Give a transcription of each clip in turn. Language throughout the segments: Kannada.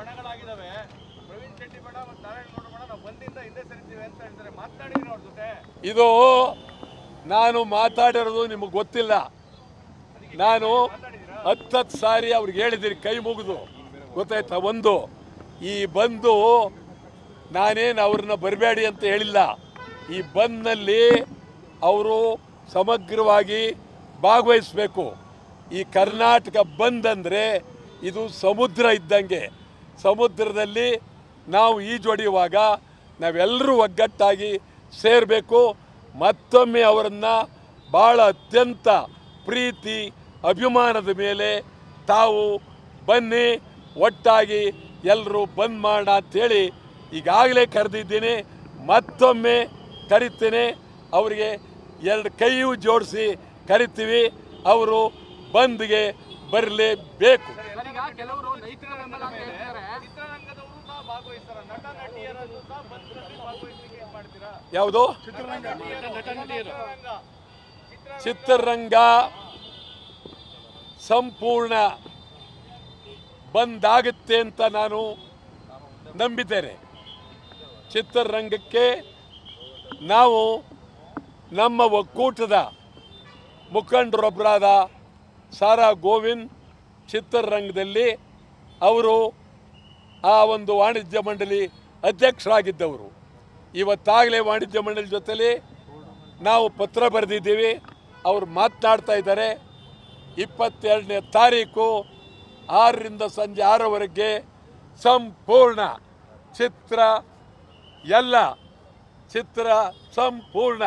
ಬಣಗಳಾಗಿದ್ದಾವೆ. ಪ್ರವೀಣ್ ಶೆಟ್ಟಿ ಬಣ ಮತ್ತು ನಾರಾಯಣಗೌಡ ಬಣ ನಾವು ಬಂದಿಂದ ಹಿಂದೆ ಸರಿತೀವಿ ಅಂತ ಹೇಳ್ತಾರೆ. ಮಾತನಾಡಿದ್ರು ಅವ್ರ ಜೊತೆ. ಇದು ನಾನು ಮಾತಾಡಿರೋದು ನಿಮಗೆ ಗೊತ್ತಿಲ್ಲ. ನಾನು 10 ಸಾರಿ ಅವ್ರಿಗೆ ಹೇಳಿದ್ದೀನಿ ಕೈ ಮುಗಿದು, ಗೊತ್ತಾಯ್ತಾ? ಒಂದು ಈ ಬಂದು ನಾನೇನು ಅವ್ರನ್ನ ಬರಬೇಡಿ ಅಂತ ಹೇಳಿಲ್ಲ. ಈ ಬಂದ್ನಲ್ಲಿ ಅವರು ಸಮಗ್ರವಾಗಿ ಭಾಗವಹಿಸಬೇಕು. ಈ ಕರ್ನಾಟಕ ಬಂದ್ ಅಂದರೆ ಇದು ಸಮುದ್ರ ಇದ್ದಂಗೆ. ಸಮುದ್ರದಲ್ಲಿ ನಾವು ಈಜೊಡೆಯುವಾಗ ನಾವೆಲ್ಲರೂ ಒಗ್ಗಟ್ಟಾಗಿ ಸೇರಬೇಕು. ಮತ್ತೊಮ್ಮೆ ಅವರನ್ನು ಭಾಳ ಅತ್ಯಂತ ಪ್ರೀತಿ ಅಭಿಮಾನದ ಮೇಲೆ ತಾವು ಬನ್ನಿ, ಒಟ್ಟಾಗಿ ಎಲ್ಲರೂ ಬಂದ್ ಮಾಡೋಣ ಅಂಥೇಳಿ ಈಗಾಗಲೇ ಕರೆದಿದ್ದೀನಿ. ಮತ್ತೊಮ್ಮೆ ಕರಿತೇನೆ. ಅವರಿಗೆ 2 ಕೈಯೂ ಜೋಡಿಸಿ ಕರಿತೀವಿ. ಅವರು ಬಂದ್ಗೆ ಬರಲೇಬೇಕು. ಯಾವುದು ಚಿತ್ರರಂಗ ಸಂಪೂರ್ಣ ಬಂದಾಗುತ್ತೆ ಅಂತ ನಾನು ನಂಬಿದ್ದೇನೆ. ಚಿತ್ರರಂಗಕ್ಕೆ ನಾವು ನಮ್ಮ ಒಕ್ಕೂಟದ ಮುಖಂಡರೊಬ್ಬರಾದ ಸಾರಾ ಗೋವಿಂದ್ ಚಿತ್ರರಂಗದಲ್ಲಿ ಅವರು ಆ ಒಂದು ವಾಣಿಜ್ಯ ಮಂಡಳಿ ಅಧ್ಯಕ್ಷರಾಗಿದ್ದವರು. ಇವತ್ತಾಗಲೇ ವಾಣಿಜ್ಯ ಮಂಡಳಿ ಜೊತೆಲಿ ನಾವು ಪತ್ರ ಬರೆದಿದ್ದೀವಿ. ಅವರು ಮಾತನಾಡ್ತಾ ಇದ್ದಾರೆ. 22ನೇ ತಾರೀಕು 6ರಿಂದ ಸಂಜೆ 6ರವರೆಗೆ ಸಂಪೂರ್ಣ ಚಿತ್ರ ಸಂಪೂರ್ಣ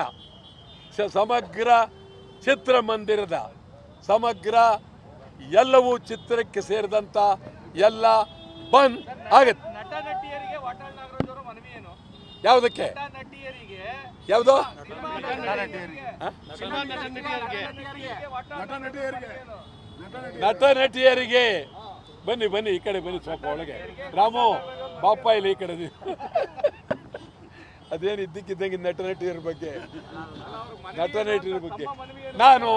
ಸಮಗ್ರ ಚಿತ್ರಮಂದಿರದ ಸಮಗ್ರ ಎಲ್ಲವೂ ಚಿತ್ರಕ್ಕೆ ಸೇರಿದಂಥ ಎಲ್ಲ ಬಂದ್ ಆಗುತ್ತೆ. ಯಾವುದಕ್ಕೆ? ಯಾವುದು? ನಟ ನಟಿಯರಿಗೆ ಬನ್ನಿ ಬನ್ನಿ, ಈ ಕಡೆ ಬನ್ನಿ, ಸ್ವಲ್ಪ ಒಳಗೆ. ರಾಮು ಬಾಪ ಇಲ್ಲಿ ಈ ಕಡೆ. ಅದೇನು ಇದ್ದಕ್ಕಿದ್ದಂಗೆ ನಟ ನಟಿಯರ ಬಗ್ಗೆ ನಾನು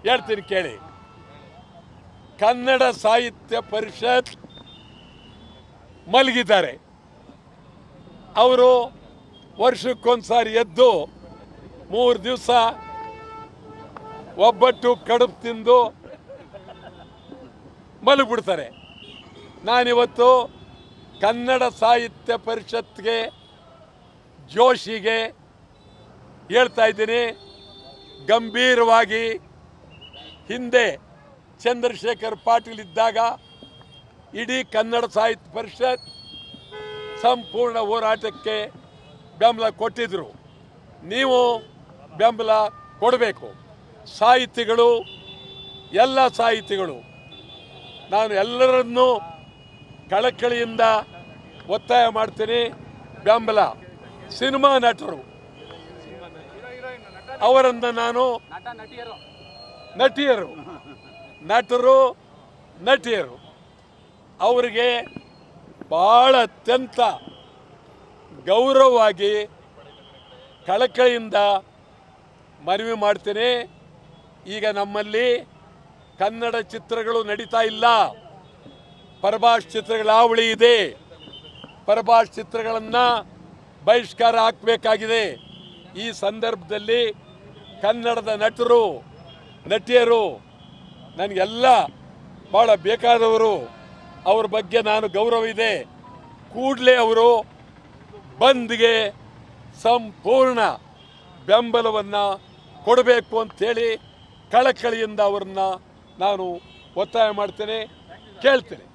ಹೇಳ್ತೀನಿ ಕೇಳಿ. ಕನ್ನಡ ಸಾಹಿತ್ಯ ಪರಿಷತ್ ಮಲಗಿದ್ದಾರೆ. ಅವರು ವರ್ಷಕ್ಕೊಂದ್ಸಾರಿ ಎದ್ದು 3 ದಿವಸ ಒಬ್ಬಟ್ಟು ಕಡುಬು ತಿಂದು ಮಲಗಿಬಿಡ್ತಾರೆ. ನಾನಿವತ್ತು ಕನ್ನಡ ಸಾಹಿತ್ಯ ಪರಿಷತ್ಗೆ ಜೋಶಿಗೆ ಹೇಳ್ತಾ ಇದ್ದೀನಿ, ಗಂಭೀರವಾಗಿ ಹಿಂದೆ ಚಂದ್ರಶೇಖರ್ ಪಾಟೀಲ್ ಇದ್ದಾಗ ಇಡೀ ಕನ್ನಡ ಸಾಹಿತ್ಯ ಪರಿಷತ್ ಸಂಪೂರ್ಣ ಹೋರಾಟಕ್ಕೆ ಬೆಂಬಲ ಕೊಟ್ಟಿದ್ರು. ನೀವು ಬೆಂಬಲ ಕೊಡಬೇಕು. ಸಾಹಿತಿಗಳು, ಎಲ್ಲ ಸಾಹಿತಿಗಳು, ನಾನು ಎಲ್ಲರನ್ನೂ ಕಳಕಳಿಯಿಂದ ಒತ್ತಾಯ ಮಾಡ್ತೀನಿ, ಬೆಂಬಲ. ಸಿನಿಮಾ ನಟರು ಅವರನ್ನು ನಾನು ನಟಿಯರು ಅವರಿಗೆ ಭಾಳ ಅತ್ಯಂತ ಗೌರವವಾಗಿ ಕಳಕಳಿಯಿಂದ ಮನವಿ ಮಾಡ್ತೇನೆ. ಈಗ ನಮ್ಮಲ್ಲಿ ಕನ್ನಡ ಚಿತ್ರಗಳು ನಡೀತಾ ಇಲ್ಲ, ಪರಭಾಷೆ ಚಿತ್ರಗಳ ಹಾವಳಿ ಇದೆ. ಪರಭಾಷೆ ಚಿತ್ರಗಳನ್ನು ಬಹಿಷ್ಕಾರ ಹಾಕಬೇಕಾಗಿದೆ. ಈ ಸಂದರ್ಭದಲ್ಲಿ ಕನ್ನಡದ ನಟರು ನಟಿಯರು ನನಗೆಲ್ಲ ಭಾಳ ಬೇಕಾದವರು, ಅವ್ರ ಬಗ್ಗೆ ನಾನು ಗೌರವ ಇದೆ. ಕೂಡಲೇ ಅವರು ಬಂದ್ಗೆ ಸಂಪೂರ್ಣ ಬೆಂಬಲವನ್ನು ಕೊಡಬೇಕು ಅಂಥೇಳಿ ಕಳಕಳಿಯಿಂದ ಅವರನ್ನು ನಾನು ಒತ್ತಾಯ ಮಾಡ್ತೇನೆ, ಕೇಳ್ತೇನೆ.